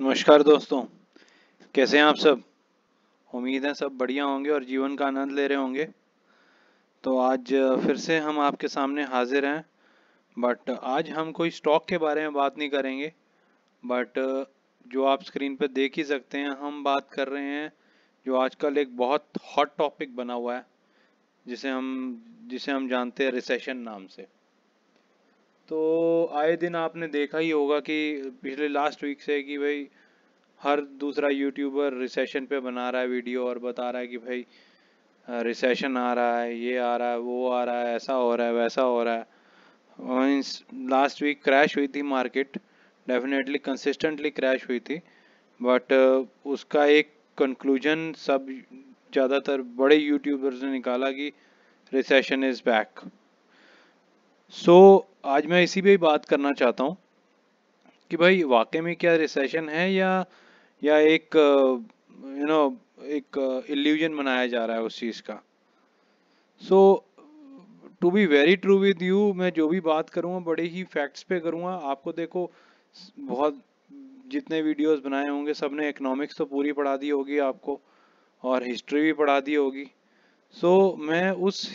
नमस्कार दोस्तों, कैसे हैं आप सब। उम्मीद है सब बढ़िया होंगे और जीवन का आनंद ले रहे होंगे। तो आज फिर से हम आपके सामने हाजिर हैं। बट आज हम कोई स्टॉक के बारे में बात नहीं करेंगे। बट जो आप स्क्रीन पर देख ही सकते हैं, हम बात कर रहे हैं जो आजकल एक बहुत हॉट टॉपिक बना हुआ है, जिसे हम जानते हैं रिसेशन नाम से। तो आए दिन आपने देखा ही होगा कि पिछले लास्ट वीक से कि भाई हर दूसरा यूट्यूबर रिसेशन पे बना रहा है वीडियो और बता रहा है कि भाई रिसेशन आ रहा है, ये आ रहा है, वो आ रहा है, ऐसा हो रहा है, वैसा हो रहा है। मीन्स लास्ट वीक क्रैश हुई थी मार्केट, डेफिनेटली कंसिस्टेंटली क्रैश हुई थी। बट उसका एक कंक्लूजन सब ज़्यादातर बड़े यूट्यूबर्स ने निकाला कि रिसेशन इज़ बैक। सो आज मैं इसी पे ही बात करना चाहता हूँ कि भाई वाकई में क्या रिसेशन है या एक एक इल्यूजन बनाया जा रहा है उस चीज़ का। So to be very true with you, मैं जो भी बात करूँगा बड़े ही फैक्ट्स पे करूँगा। आपको देखो, बहुत जितने वीडियोस बनाए होंगे सबने इकोनॉमिक्स तो पूरी पढ़ा दी होगी आपको, और हिस्ट्री भी पढ़ा दी होगी। सो मैं उस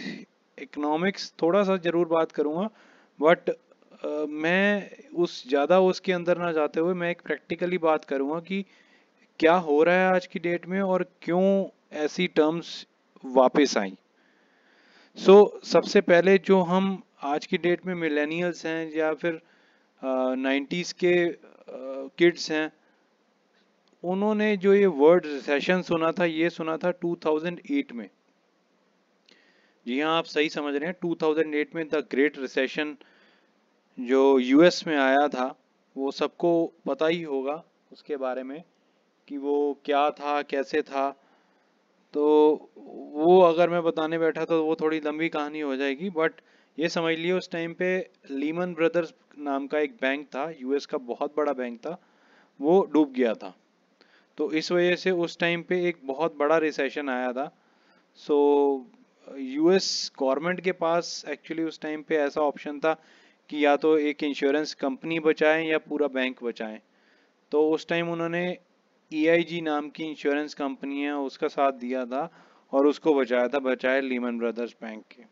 इकोनॉमिक्स थोड़ा सा ज़रूर बात करूँगा, बट मैं ज़्यादा उसके अंदर ना जाते हुए मैं एक प्रैक्टिकली बात करूँगा कि क्या हो रहा है आज की डेट में और क्यों ऐसी टर्म्स वापस आई। सबसे पहले जो हम आज की डेट में मिलेनियल्स हैं या फिर 90s के किड्स हैं, उन्होंने जो ये वर्ड रिसेशन सुना था, ये सुना था 2008 में। जी हाँ, आप सही समझ रहे हैं, 2008 में द ग्रेट रिसेशन जो यूएस में आया था, वो सबको पता ही होगा उसके बारे में कि वो क्या था, कैसे था। तो वो अगर मैं बताने बैठा तो वो थोड़ी लंबी कहानी हो जाएगी, बट ये समझ लियो उस टाइम पे लीमन ब्रदर्स नाम का एक बैंक था, यूएस का बहुत बड़ा बैंक था, वो डूब गया था। तो इस वजह से उस टाइम पे एक बहुत बड़ा रिसेशन आया था। सो यूएस गवर्नमेंट के पास एक्चुअली उस टाइम पे ऐसा ऑप्शन था कि या तो एक इंश्योरेंस कंपनी बचाएं या पूरा बैंक बचाएं। तो उस टाइम उन्होंने EIG नाम की इंश्योरेंस कंपनी है उसका साथ दिया था और उसको बचाया लीमन ब्रदर्स बैंक के।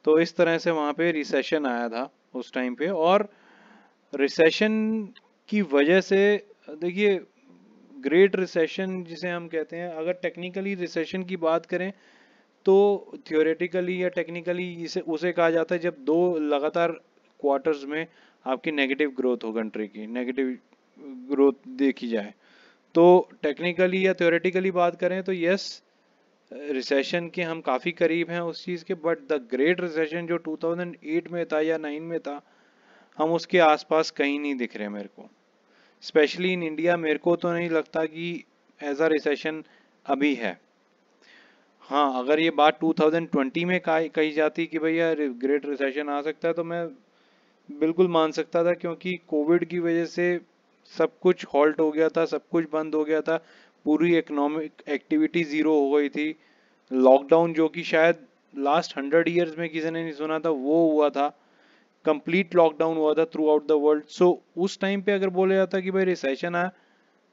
तो इस तरह से वहाँ पे रिसेशन आया था उस टाइम पे। और रिसेशन की वजह से देखिए, ग्रेट रिसेशन जिसे हम कहते हैं, अगर टेक्निकली रिसेशन की बात करें तो थियोरेटिकली या टेक्निकली इसे उसे कहा जाता है जब दो लगातार क्वार्टर्स में आपकी नेगेटिव ग्रोथ हो, कंट्री की नेगेटिव ग्रोथ देखी जाए। तो टेक्निकली या थ्योरेटिकली बात करें तो यस, रिसेशन के हम काफ़ी करीब हैं उस चीज़ के। बट द ग्रेट रिसेशन जो 2008 में था या 9 में था, हम उसके आसपास कहीं नहीं दिख रहे मेरे को। स्पेशली इन इंडिया मेरे को तो नहीं लगता कि ऐसा रिसेशन अभी है। हाँ, अगर ये बात 2020 में कही जाती कि भैया ग्रेट रिसेशन आ सकता है, तो मैं बिल्कुल मान सकता था, क्योंकि कोविड की वजह से सब कुछ हॉल्ट हो गया था, सब कुछ बंद हो गया था, पूरी इकोनॉमिक एक्टिविटी ज़ीरो हो गई थी। लॉकडाउन जो कि शायद लास्ट 100 ईयर्स में किसी ने नहीं सुना था, वो हुआ था। कंप्लीट लॉकडाउन हुआ था थ्रू आउट द वर्ल्ड। सो उस टाइम पे अगर बोला जाता कि भाई रिसेशन आया,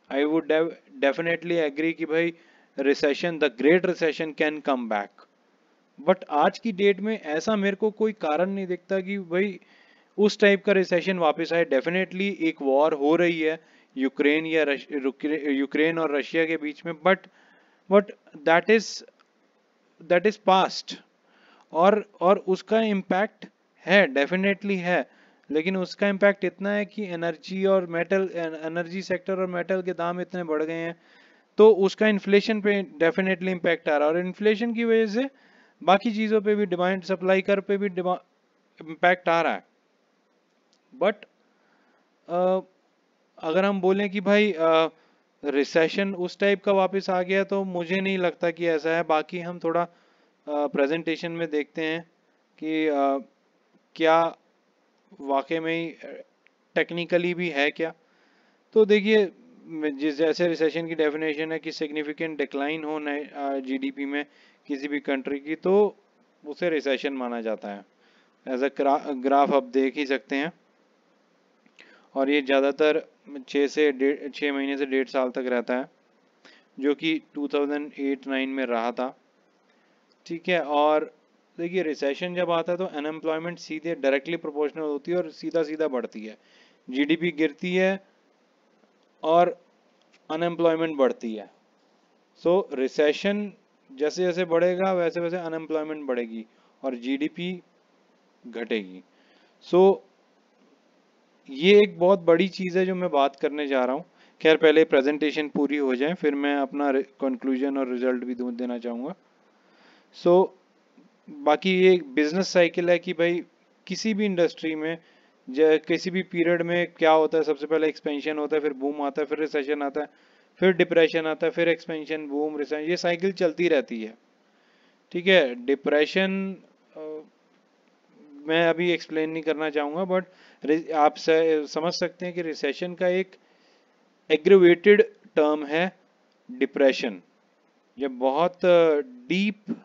आई वुड डेफिनेटली एग्री कि भाई recession, the great recession can come back. But आज की डेट में ऐसा मेरे को कोई कारण नहीं दिखता कि भाई उस टाइप का रिसेशन वापस आए। डेफिनेटली एक वॉर हो रही है यूक्रेन और रशिया के बीच में, but that is that is past. और उसका इम्पैक्ट है, डेफिनेटली है, लेकिन उसका इम्पैक्ट इतना है कि एनर्जी सेक्टर और मेटल के दाम इतने बढ़ गए हैं, तो उसका इन्फ्लेशन पे डेफिनेटली इम्पैक्ट आ रहा है। और इन्फ्लेशन की वजह से बाकी चीज़ों पे भी, डिमांड सप्लाई कर पे भी इम्पैक्ट आ रहा है। बट अगर हम बोलें कि भाई रिसेशन उस टाइप का वापस आ गया, तो मुझे नहीं लगता कि ऐसा है। बाकी हम थोड़ा प्रेजेंटेशन में देखते हैं कि क्या वाकई में ही टेक्निकली भी है क्या। तो देखिए, जिस जैसे रिसेशन की डेफिनेशन है कि सिग्निफिकेंट डिक्लाइन हो GDP में किसी भी कंट्री की, तो उसे रिसेशन माना जाता है। एज अ ग्राफ आप देख ही सकते हैं, और ये ज़्यादातर 6 महीने से 1.5 साल तक रहता है, जो कि 2008-9 में रहा था। ठीक है, और देखिए रिसेशन जब आता है तो अनएम्प्लॉयमेंट सीधे डायरेक्टली प्रोपोर्शनल होती है और सीधा सीधा बढ़ती है, जीडीपी गिरती है और अनएम्प्लॉयमेंट बढ़ती है। सो रिसेशन जैसे जैसे बढ़ेगा वैसे वैसे अनएम्प्लॉयमेंट बढ़ेगी और जीडीपी घटेगी। सो ये एक बहुत बड़ी चीज़ है जो मैं बात करने जा रहा हूँ। खैर पहले प्रेजेंटेशन पूरी हो जाए, फिर मैं अपना कंक्लूजन और रिजल्ट भी देना चाहूँगा। सो बाकी ये बिजनेस साइकिल है कि भाई किसी भी इंडस्ट्री में किसी भी पीरियड में क्या होता है, सबसे पहले एक्सपेंशन होता है, फिर बूम आता है, फिर रिसेशन आता है, फिर डिप्रेशन आता है, फिर एक्सपेंशन बूम रिसेशन, ये साइकिल चलती रहती है। ठीक है, डिप्रेशन मैं अभी एक्सप्लेन नहीं करना चाहूँगा, बट आप समझ सकते हैं कि रिसेशन का एक एग्रीवेटेड टर्म है डिप्रेशन। जब बहुत डीप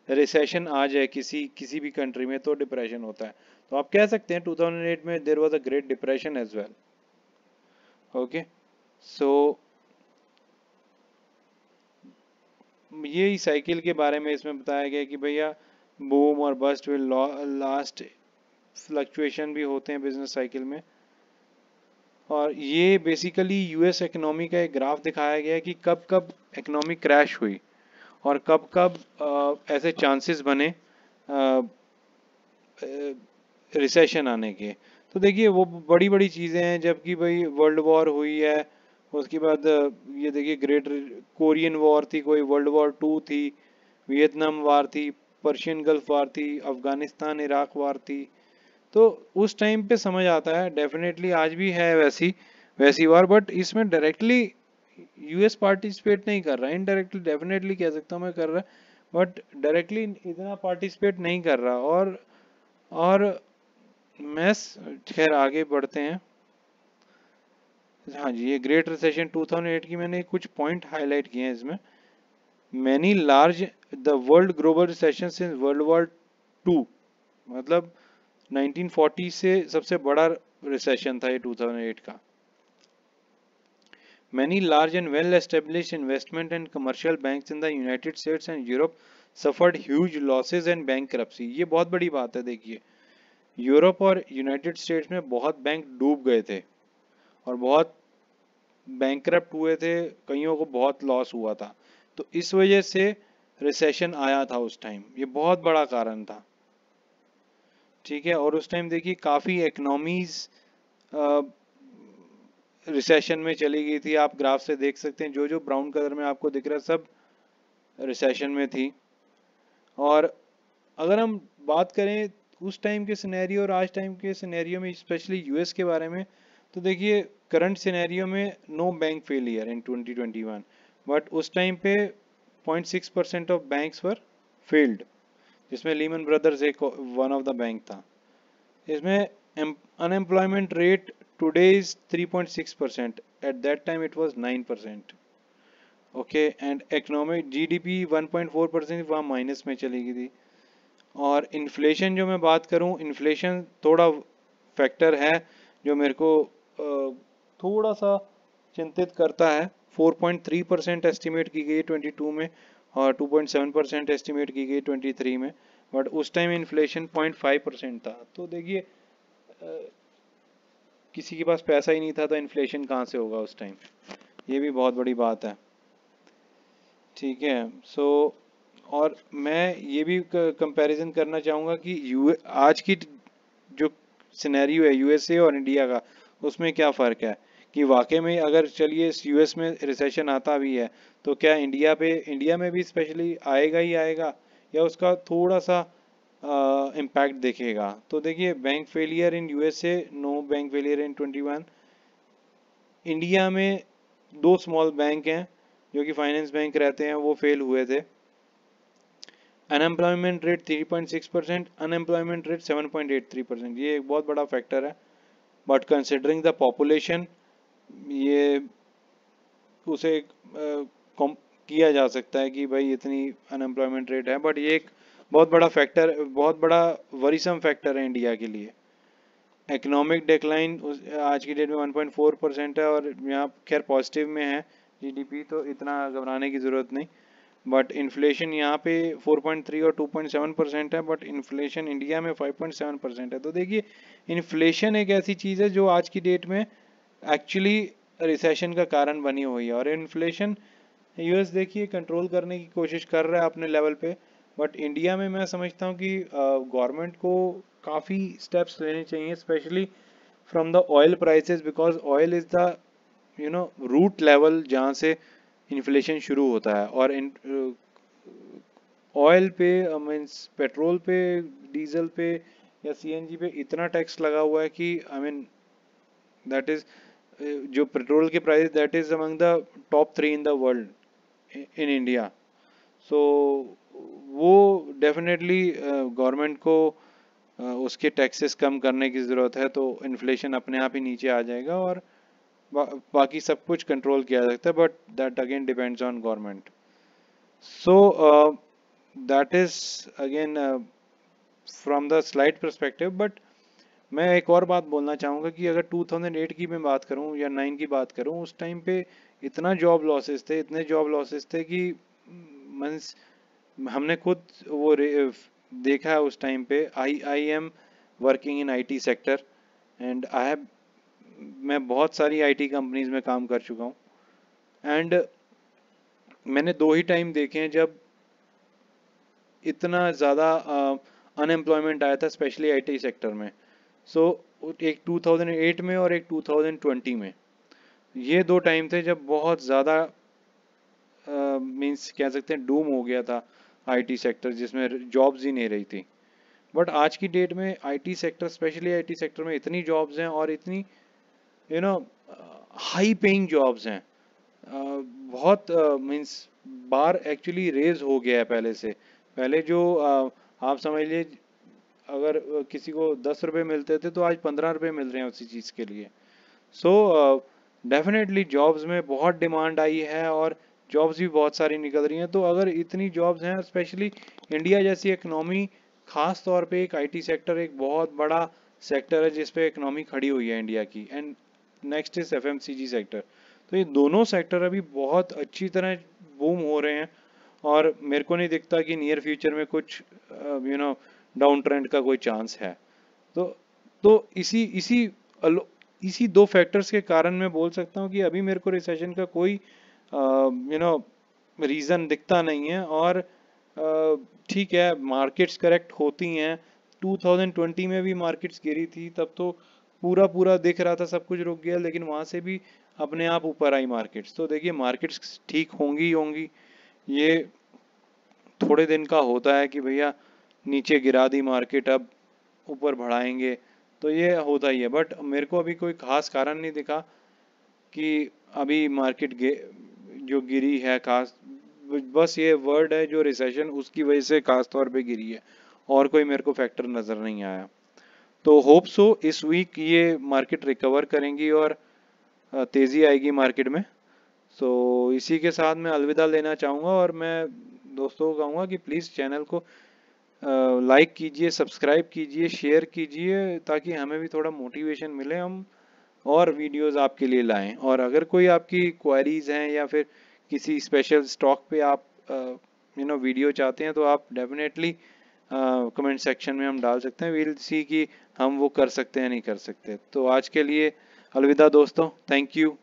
रिसेशन आ जाए किसी भी कंट्री में तो डिप्रेशन होता है। तो आप कह सकते हैं 2008 में there was a great depression as well. Okay, so यही साइकिल के बारे में इसमें बताया गया कि भैया बूम और बस्ट विल लास्ट, फ्लक्चुएशन भी होते हैं बिजनेस साइकिल में। और ये बेसिकली यूएस इकोनॉमी का एक ग्राफ दिखाया गया है कि कब कब इकोनॉमी क्रैश हुई और कब कब ऐसे चांसेस बने रिसेशन आने के। तो देखिए वो बड़ी बड़ी चीज़ें हैं, जबकि भाई वर्ल्ड वॉर हुई है, उसके बाद ये देखिए ग्रेट कोरियन वॉर थी, कोई वर्ल्ड वॉर 2 थी, वियतनाम वार थी, पर्शियन गल्फ वार थी, अफगानिस्तान इराक वार थी। तो उस टाइम पे समझ आता है, डेफिनेटली आज भी है वैसी वैसी वार, बट इसमें डायरेक्टली यूएस पार्टिसिपेट नहीं कर रहा है, इनडायरेक्टली डेफिनेटली कह सकता हूँ मैं कर रहा है, बट डायरेक्टली इतना पार्टिसिपेट नहीं कर रहा। और मैं खैर आगे बढ़ते हैं। हाँ जी, ये ग्रेट रिसेशन 2008 की मैंने कुछ पॉइंट हाईलाइट किए हैं इसमें। Many large the world global recession since world war 2, मतलब 1940 से सबसे बड़ा रिसेशन था ये 2008 का। Many large and well-established investment and commercial banks in the United States and Europe suffered huge losses and bankruptcy। ये बहुत बड़ी बात है। देखिए यूरोप और यूनाइटेड स्टेट्स में बहुत बैंक डूब गए थे और बहुत बैंकरप्ट हुए थे, कईयों को बहुत लॉस हुआ था। तो इस वजह से रिसेशन आया था उस टाइम, ये बहुत बड़ा कारण था। ठीक है, और उस टाइम देखिए काफ़ी इकोनॉमीज रिसेशन में चली गई थी। आप ग्राफ से देख सकते हैं, जो जो ब्राउन कलर में आपको दिख रहा है सब रिसेशन में थी। और अगर हम बात करें उस टाइम के सिनेरियो और आज टाइम के सिनेरियो में, स्पेशली यूएस के बारे में, तो देखिए करंट सिनेरियो में no bank failure in 2021, but उस टाइम पे 0.6% ऑफ बैंक्स वर फेल्ड, जिसमें लीमन ब्रदर्स एक वन ऑफ द बैंक था। इसमें unemployment rate today is 3.6%, at that time it was 9%। Okay, and economic GDP 1.4% वहाँ minus में चली गई थी। और इन्फ्लेशन जो मैं बात करूं, इन्फ्लेशन थोड़ा फैक्टर है जो मेरे को थोड़ा सा चिंतित करता है। 4.3% एस्टिमेट की गई 22 में और 2.7% एस्टिमेट की गई 23 में, बट उस टाइम इन्फ्लेशन 0.5% था। तो देखिए किसी के पास पैसा ही नहीं था तो इन्फ्लेशन कहाँ से होगा उस टाइम, ये भी बहुत बड़ी बात है। ठीक है, सो और मैं ये भी कंपैरिजन करना चाहूँगा कि आज की जो सिनेरियो है यूएसए और इंडिया का, उसमें क्या फ़र्क है कि वाकई में अगर चलिए यूएस में रिसेशन आता भी है तो क्या इंडिया में भी स्पेशली आएगा ही आएगा या उसका थोड़ा सा इम्पैक्ट दिखेगा। तो देखिए bank failure in USA, no bank failure in 21। India में 2 स्मॉल बैंक हैं जो कि फाइनेंस बैंक रहते हैं, वो फेल हुए थे। अनएम्प्लॉयमेंट रेट 3.6%, अनएम्प्लॉयमेंट रेट 7.83%, ये एक बहुत बड़ा फैक्टर है। बट कंसिडरिंग द पॉपुलेशन ये उसे किया जा सकता है कि भाई इतनी अनएम्प्लॉयमेंट रेट है, बट ये एक बहुत बड़ा फैक्टर, बहुत बड़ा वरीसम फैक्टर है इंडिया के लिए। इकोनॉमिक डिक्लाइन आज की डेट में 1.4% है, और यहाँ खैर पॉजिटिव में है जीडीपी, तो इतना घबराने की ज़रूरत नहीं। बट इन्फ्लेशन यहाँ पे 4.3 और 2.7% है, बट इन्फ्लेशन इंडिया में 5.7% है। तो देखिए इन्फ्लेशन एक ऐसी चीज़ है जो आज की डेट में एक्चुअली रिसेशन का कारण बनी हुई है, और इन्फ्लेशन यूएस देखिए कंट्रोल करने की कोशिश कर रहा है अपने लेवल पे। बट इंडिया में मैं समझता हूँ कि गवर्नमेंट को काफ़ी स्टेप्स लेने चाहिए, specially from the oil prices, because oil is the root level जहाँ से इन्फ्लेशन शुरू होता है। और ऑयल पे मीन्स पेट्रोल पे, डीजल पे या सीएनजी पे इतना टैक्स लगा हुआ है कि आई मीन दैट इज, जो पेट्रोल के price that is among the top 3 in the world in India. So वो डेफिनेटली गवर्नमेंट को उसके टैक्सेस कम करने की ज़रूरत है, तो इन्फ्लेशन अपने आप ही नीचे आ जाएगा और बाकी सब कुछ कंट्रोल किया जा सकता है, but that again depends on government. So that is again from the slide perspective. But मैं एक और बात बोलना चाहूँगा कि अगर 2008 की मैं बात करूँ या 9 की बात करूँ, उस टाइम पे इतना जॉब लॉसेस थे, इतने जॉब लॉसेस थे कि मीन्स हमने खुद वो देखा है उस टाइम पे। I am working in IT sector and I have, मैं बहुत सारी आईटी कंपनीज में काम कर चुका हूँ, एंड मैंने 2 ही टाइम देखे हैं जब इतना ज़्यादा अनएम्प्लॉयमेंट आया था, स्पेशली आईटी सेक्टर में। सो एक 2008 में और एक 2020 में, ये 2 टाइम थे जब बहुत ज़्यादा मीन्स कह सकते हैं डूम हो गया था आईटी सेक्टर, जिसमें जॉब्स ही नहीं रही थी। बट आज की डेट में IT sector, specially IT sector में इतनी जॉब्स हैं और इतनी हाई पेइंग जॉब्स हैं, बहुत मीन्स बार एक्चुअली रेज हो गया है पहले से। पहले जो आप समझ लीजिए अगर किसी को 10 रुपये मिलते थे तो आज 15 रुपये मिल रहे हैं उसी चीज़ के लिए। सो डेफिनेटली जॉब्स में बहुत डिमांड आई है और जॉब्स भी बहुत सारी निकल रही हैं। तो अगर इतनी जॉब्स हैं, स्पेशली इंडिया जैसी इकनॉमी, खास तौर पे एक आईटी सेक्टर एक बहुत बड़ा सेक्टर है जिस पे इकनॉमी खड़ी हुई है इंडिया की, and next is FMCG sector. तो ये दोनों सेक्टर अभी बहुत अच्छी तरह बूम हो रहे हैं, और मेरे को नहीं दिखता कि नियर फ्यूचर में कुछ डाउन ट्रेंड का कोई चांस है। तो इसी इसी इसी 2 फैक्टर्स के कारण मैं बोल सकता हूँ कि अभी मेरे को रिसेशन का कोई रीज़न दिखता नहीं है। और ठीक है, मार्केट्स करेक्ट होती हैं, 2020 में भी मार्केट्स गिरी थी, तब तो पूरा पूरा दिख रहा था सब कुछ रुक गया, लेकिन वहाँ से भी अपने आप ऊपर आई मार्केट्स। तो देखिए मार्केट्स ठीक होंगी ही होंगी, ये थोड़े दिन का होता है कि भैया नीचे गिरा दी मार्केट, अब ऊपर बढ़ाएंगे, तो ये होता ही है। बट मेरे को अभी कोई खास कारण नहीं दिखा कि अभी मार्केट जो गिरी है खास, बस ये वर्ड है जो रिसेशन, उसकी वजह से खास तौर पे गिरी है, और कोई मेरे को फैक्टर नज़र नहीं आया। तो होप सो इस वीक ये मार्केट रिकवर करेंगी और तेज़ी आएगी मार्केट में। सो इसी के साथ मैं अलविदा लेना चाहूँगा, और मैं दोस्तों को कहूँगा कि प्लीज़ चैनल को लाइक कीजिए, सब्सक्राइब कीजिए, शेयर कीजिए, ताकि हमें भी थोड़ा मोटिवेशन मिले, हम और वीडियोस आपके लिए लाएं। और अगर कोई आपकी क्वेरीज हैं या फिर किसी स्पेशल स्टॉक पे आप वीडियो चाहते हैं, तो आप डेफिनेटली कमेंट सेक्शन में हम डाल सकते हैं, वील सी कि हम वो कर सकते हैं नहीं कर सकते। तो आज के लिए अलविदा दोस्तों, थैंक यू।